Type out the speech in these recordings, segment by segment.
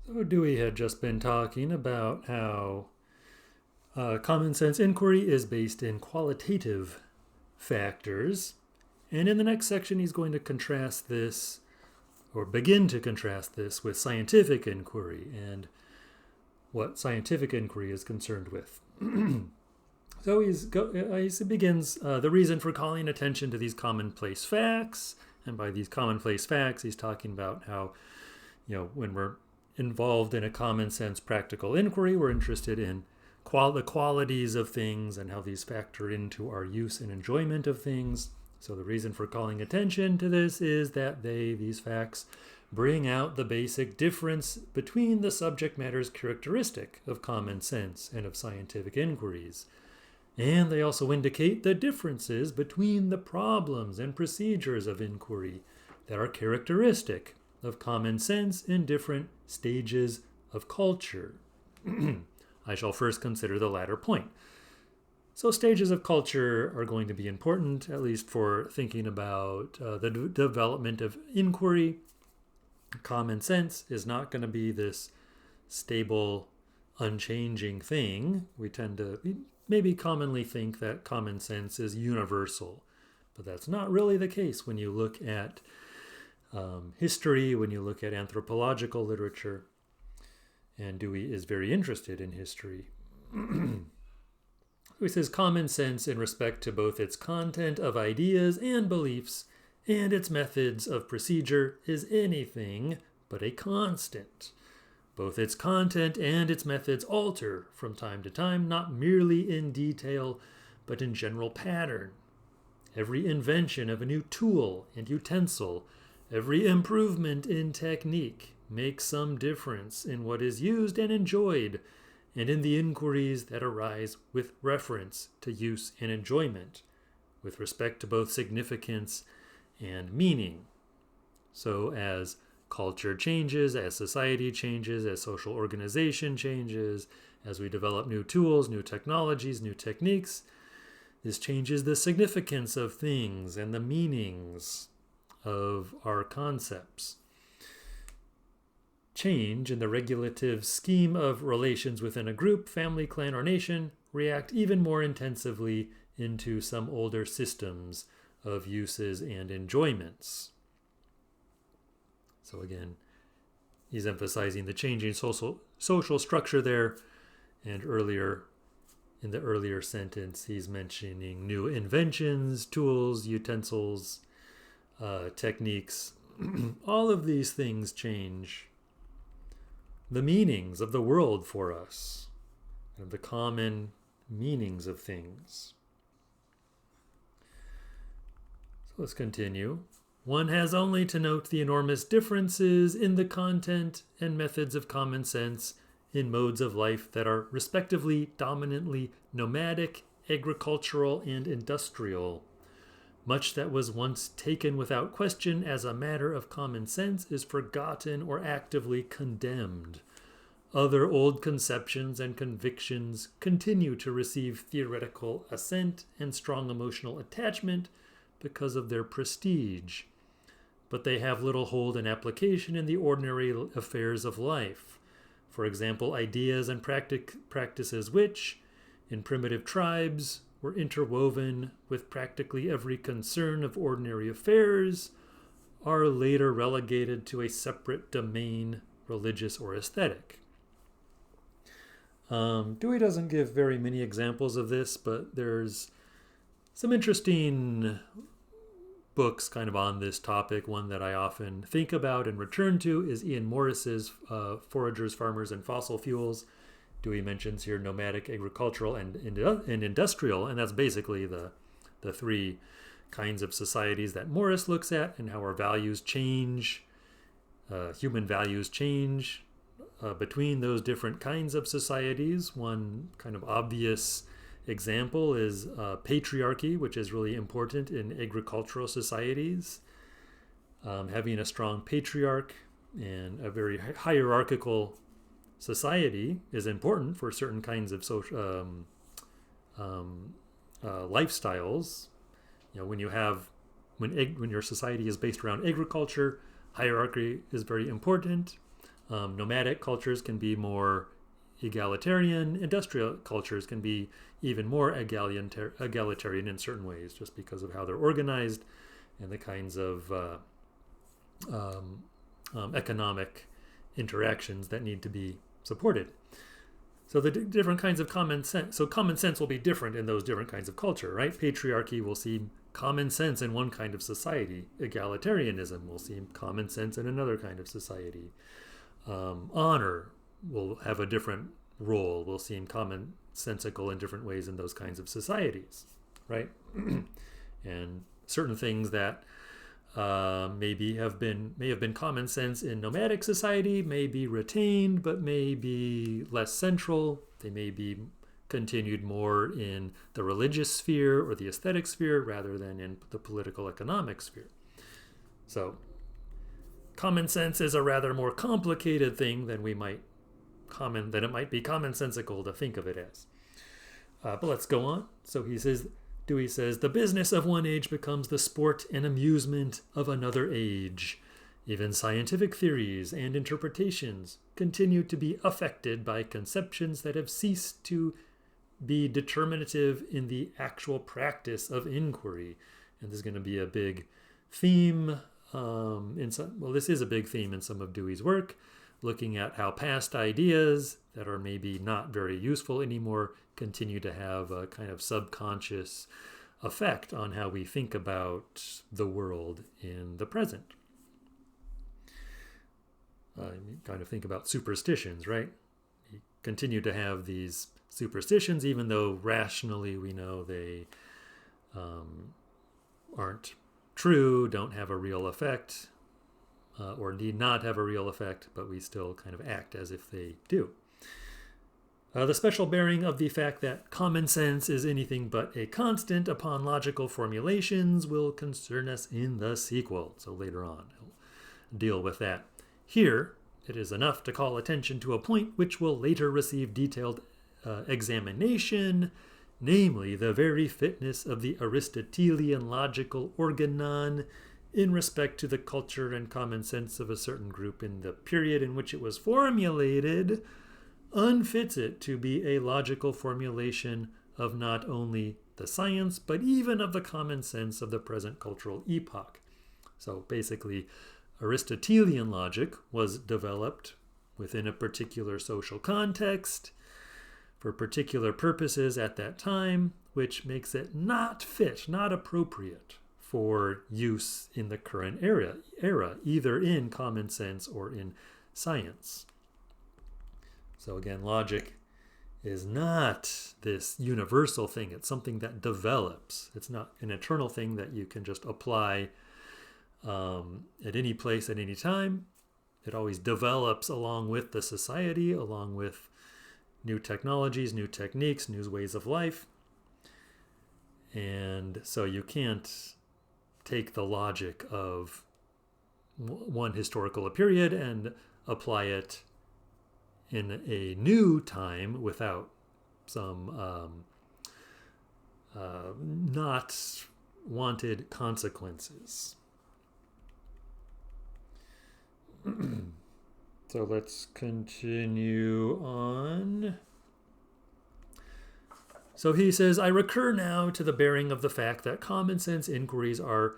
So Dewey had just been talking about how common sense inquiry is based in qualitative factors. And in the next section, he's going to contrast this, or begin to contrast this, with scientific inquiry and what scientific inquiry is concerned with. So he begins the reason for calling attention to these commonplace facts. And by these commonplace facts, he's talking about how, when we're involved in a common sense practical inquiry, we're interested in the qualities of things and how these factor into our use and enjoyment of things. So the reason for calling attention to this is that these facts bring out the basic difference between the subject matter's characteristic of common sense and of scientific inquiries. And they also indicate the differences between the problems and procedures of inquiry that are characteristic of common sense in different stages of culture. I shall first consider the latter point. So stages of culture are going to be important, at least for thinking about the development of inquiry. Common sense is not going to be this stable, unchanging thing. We tend to maybe commonly think that common sense is universal, but that's not really the case when you look at history, when you look at anthropological literature. And Dewey is very interested in history. He says common sense in respect to both its content of ideas and beliefs and its methods of procedure is anything but a constant. Both its content and its methods alter from time to time, not merely in detail, but in general pattern. Every invention of a new tool and utensil, every improvement in technique makes some difference in what is used and enjoyed, and in the inquiries that arise with reference to use and enjoyment, with respect to both significance and meaning. So as culture changes, as society changes, as social organization changes, as we develop new tools, new technologies, new techniques, this changes the significance of things and the meanings of our concepts. Change in the regulative scheme of relations within a group, family, clan, or nation react even more intensively into some older systems of uses and enjoyments. So again, he's emphasizing the changing social structure there, and in the earlier sentence, he's mentioning new inventions, tools, utensils, techniques. All of these things change the meanings of the world for us, and the common meanings of things. So let's continue. One has only to note the enormous differences in the content and methods of common sense in modes of life that are respectively dominantly nomadic, agricultural, and industrial. Much that was once taken without question as a matter of common sense is forgotten or actively condemned. Other old conceptions and convictions continue to receive theoretical assent and strong emotional attachment because of their prestige, but they have little hold and application in the ordinary affairs of life. For example, ideas and practices which, in primitive tribes, were interwoven with practically every concern of ordinary affairs, are later relegated to a separate domain, religious or aesthetic. Dewey doesn't give very many examples of this, but there's some interesting books kind of on this topic. One that I often think about and return to is Ian Morris's Foragers, Farmers, and Fossil Fuels. Dewey mentions here nomadic, agricultural, and industrial, and that's basically the three kinds of societies that Morris looks at, and how our values change, human values change between those different kinds of societies. One kind of obvious example is patriarchy, which is really important in agricultural societies. Having a strong patriarch and a very hierarchical society is important for certain kinds of social lifestyles. When your society is based around agriculture, hierarchy is very important. Nomadic cultures can be more egalitarian. Industrial cultures can be even more egalitarian in certain ways, just because of how they're organized and the kinds of economic interactions that need to be supported. So the different kinds of common sense. So common sense will be different in those different kinds of culture, right? Patriarchy will seem common sense in one kind of society. Egalitarianism will seem common sense in another kind of society. Honor will have a different role, will seem commonsensical in different ways in those kinds of societies, right? And certain things that may have been common sense in nomadic society may be retained, but may be less central. They may be continued more in the religious sphere or the aesthetic sphere rather than in the political economic sphere. So common sense is a rather more complicated thing than it might be commonsensical to think of it as. But let's go on. So Dewey says, the business of one age becomes the sport and amusement of another age. Even scientific theories and interpretations continue to be affected by conceptions that have ceased to be determinative in the actual practice of inquiry. And this is going to be a big theme. This is a big theme in some of Dewey's work, looking at how past ideas that are maybe not very useful anymore continue to have a kind of subconscious effect on how we think about the world in the present. You kind of think about superstitions, right? You continue to have these superstitions, even though rationally we know they aren't true, don't have a real effect, or need not have a real effect, but we still kind of act as if they do. The special bearing of the fact that common sense is anything but a constant upon logical formulations will concern us in the sequel. So later on, I'll deal with that. Here, it is enough to call attention to a point which will later receive detailed examination, namely the very fitness of the Aristotelian logical organon in respect to the culture and common sense of a certain group in the period in which it was formulated, unfits it to be a logical formulation of not only the science, but even of the common sense of the present cultural epoch. So basically, Aristotelian logic was developed within a particular social context for particular purposes at that time, which makes it not fit, not appropriate for use in the current era, either in common sense or in science. So again, logic is not this universal thing. It's something that develops. It's not an eternal thing that you can just apply at any place at any time. It always develops along with the society, along with new technologies, new techniques, new ways of life. And so you can't take the logic of one historical period and apply it in a new time without some not wanted consequences. So let's continue on. So he says, I recur now to the bearing of the fact that common sense inquiries are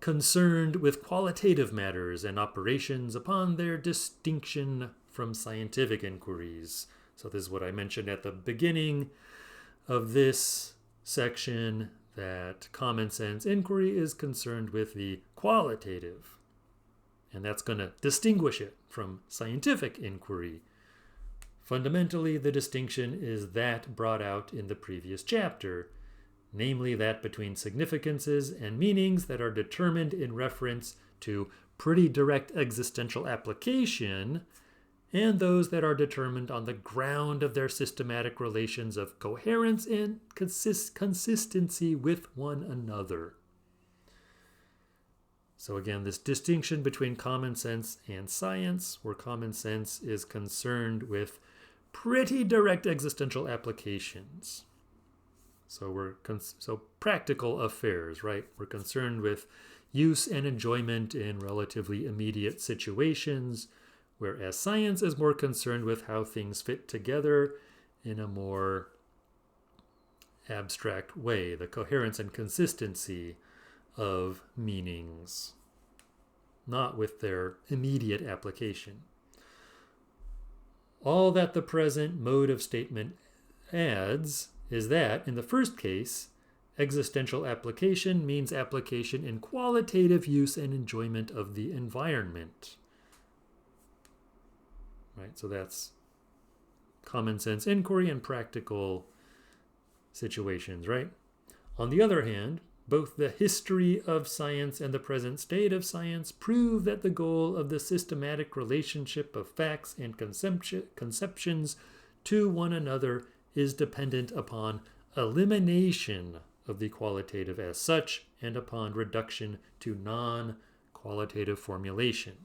concerned with qualitative matters and operations upon their distinction from scientific inquiries. So this is what I mentioned at the beginning of this section, that common sense inquiry is concerned with the qualitative. And that's going to distinguish it from scientific inquiry. Fundamentally, the distinction is that brought out in the previous chapter, namely that between significances and meanings that are determined in reference to pretty direct existential application, and those that are determined on the ground of their systematic relations of coherence and consistency with one another. So again, this distinction between common sense and science, where common sense is concerned with pretty direct existential applications. So so practical affairs, right? We're concerned with use and enjoyment in relatively immediate situations, whereas science is more concerned with how things fit together in a more abstract way, the coherence and consistency of meanings, not with their immediate application. All that the present mode of statement adds is that, in the first case, existential application means application in qualitative use and enjoyment of the environment. Right, so that's common sense inquiry and practical situations, right? On the other hand, both the history of science and the present state of science prove that the goal of the systematic relationship of facts and conceptions to one another is dependent upon elimination of the qualitative as such and upon reduction to non-qualitative formulation.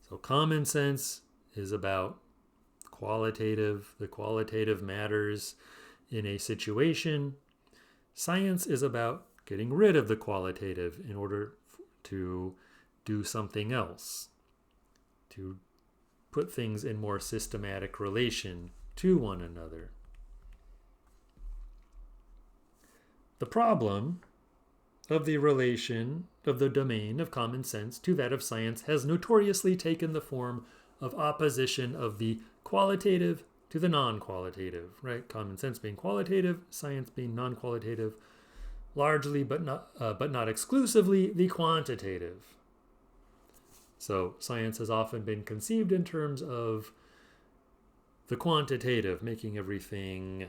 So common sense is about the qualitative matters in a situation. Science is about getting rid of the qualitative in order to do something else, to put things in more systematic relation to one another. The problem of the relation of the domain of common sense to that of science has notoriously taken the form of opposition of the qualitative to the non-qualitative, right? Common sense being qualitative, science being non-qualitative, largely but not exclusively the quantitative. So science has often been conceived in terms of the quantitative, making everything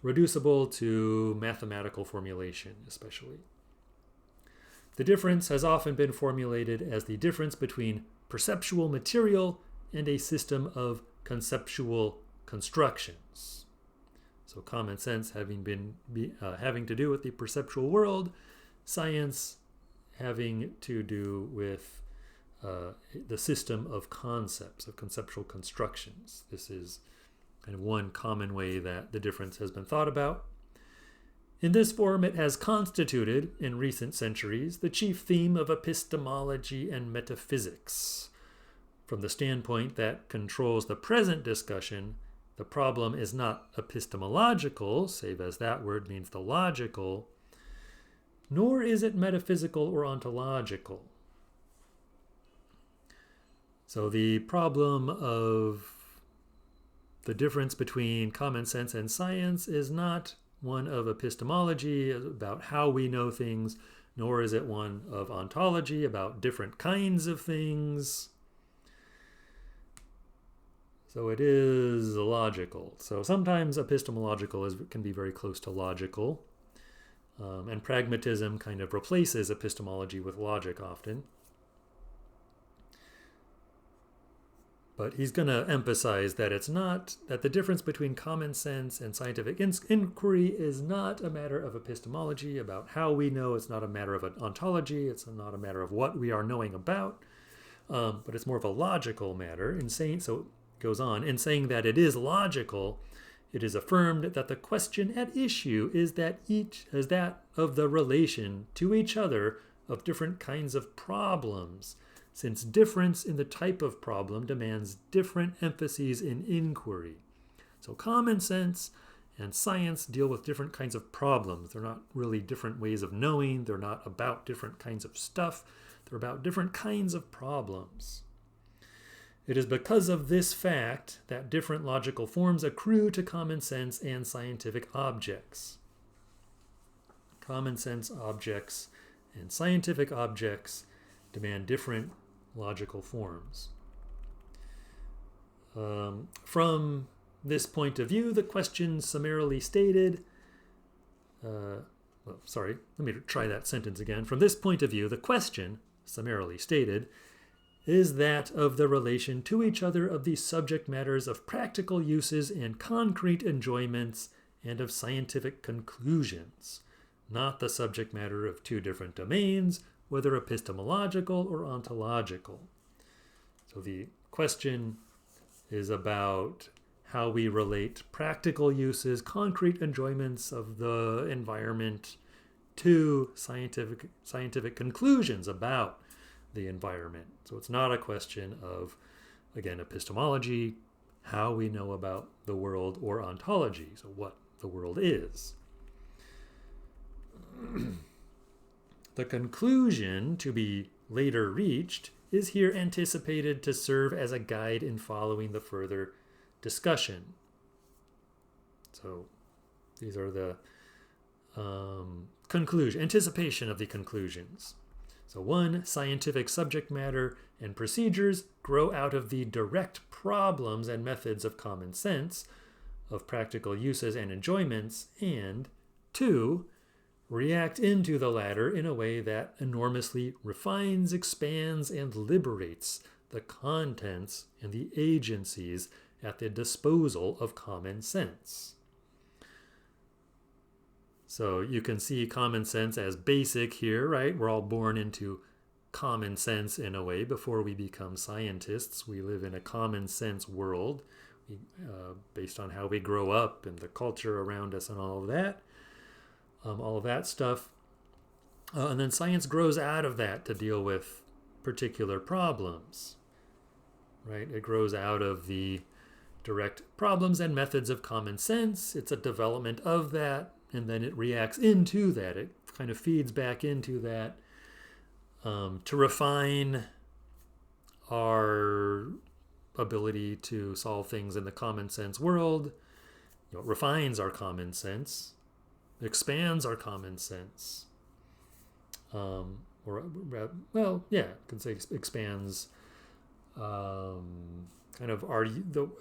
reducible to mathematical formulation, especially. The difference has often been formulated as the difference between perceptual material and a system of conceptual constructions. So common sense having to do with the perceptual world, science having to do with the system of concepts, of conceptual constructions. This is kind of one common way that the difference has been thought about. In this form, it has constituted, in recent centuries, the chief theme of epistemology and metaphysics. From the standpoint that controls the present discussion, the problem is not epistemological, save as that word means the logical, nor is it metaphysical or ontological. So the problem of the difference between common sense and science is not one of epistemology, about how we know things, nor is it one of ontology, about different kinds of things. So it is logical. So sometimes epistemological can be very close to logical, and pragmatism kind of replaces epistemology with logic often. But he's going to emphasize that that the difference between common sense and scientific inquiry is not a matter of epistemology, about how we know. It's not a matter of an ontology. It's not a matter of what we are knowing about, but it's more of a logical matter. So it goes on, in saying that it is logical, it is affirmed that the question at issue is that of the relation to each other of different kinds of problems, since difference in the type of problem demands different emphases in inquiry. So common sense and science deal with different kinds of problems. They're not really different ways of knowing. They're not about different kinds of stuff. They're about different kinds of problems. It is because of this fact that different logical forms accrue to common sense and scientific objects. Common sense objects and scientific objects demand different logical forms. From this point of view, the question summarily stated, let me try that sentence again. From this point of view, the question, summarily stated, is that of the relation to each other of the subject matters of practical uses and concrete enjoyments and of scientific conclusions, not the subject matter of two different domains, whether epistemological or ontological. So the question is about how we relate practical uses, concrete enjoyments of the environment to scientific conclusions about the environment. So it's not a question of, again, epistemology, how we know about the world, or ontology, so what the world is. The conclusion to be later reached is here anticipated to serve as a guide in following the further discussion. So these are the anticipation of the conclusions. So 1, scientific subject matter and procedures grow out of the direct problems and methods of common sense, of practical uses and enjoyments, and 2, react into the latter in a way that enormously refines, expands, and liberates the contents and the agencies at the disposal of common sense. So you can see common sense as basic here, right? We're all born into common sense in a way before we become scientists. We live in a common sense world based on how we grow up and the culture around us and all of that stuff. And then science grows out of that to deal with particular problems, right? It grows out of the direct problems and methods of common sense. It's a development of that. And then it reacts into that. It kind of feeds back into that to refine our ability to solve things in the common sense world. It refines our common sense, expands our common sense. Can say expands kind of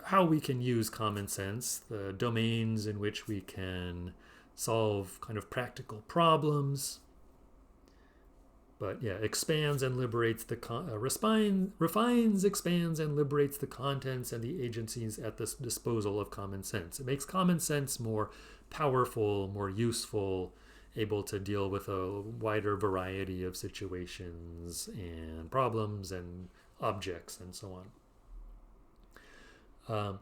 how we can use common sense, the domains in which we can solve kind of practical problems. But yeah, expands and liberates refines, expands, and liberates the contents and the agencies at the disposal of common sense. It makes common sense more powerful, more useful, able to deal with a wider variety of situations and problems and objects and so on.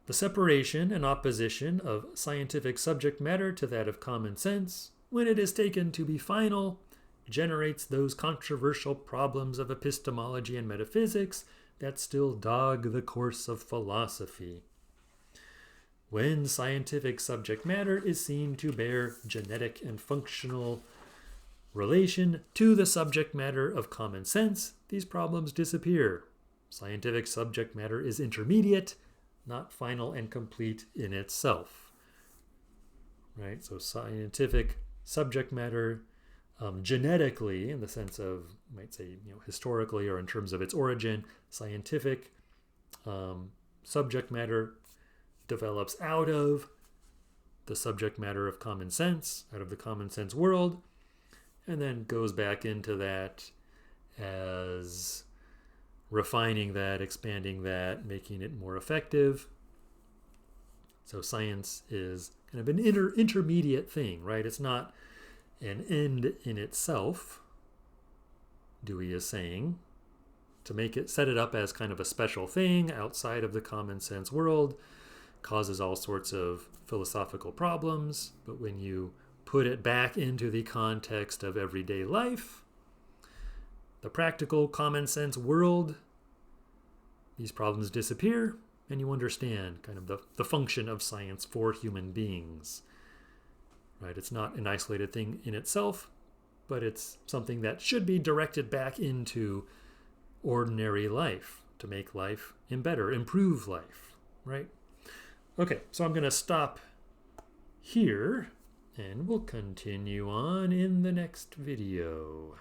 The separation and opposition of scientific subject matter to that of common sense, when it is taken to be final, generates those controversial problems of epistemology and metaphysics that still dog the course of philosophy. When scientific subject matter is seen to bear genetic and functional relation to the subject matter of common sense, these problems disappear. Scientific subject matter is intermediate, not final and complete in itself. Right? So scientific subject matter, genetically, in the sense of, you might say, historically or in terms of its origin, scientific subject matter develops out of the subject matter of common sense, out of the common sense world, and then goes back into that as refining that, expanding that, making it more effective. So science is kind of an intermediate thing, right? It's not an end in itself, Dewey is saying. To set it up as kind of a special thing outside of the common sense world causes all sorts of philosophical problems. But when you put it back into the context of everyday life, the practical common sense world, these problems disappear, and you understand kind of the function of science for human beings. Right? It's not an isolated thing in itself, but it's something that should be directed back into ordinary life to make life better, improve life, right? Okay, so I'm going to stop here, and we'll continue on in the next video.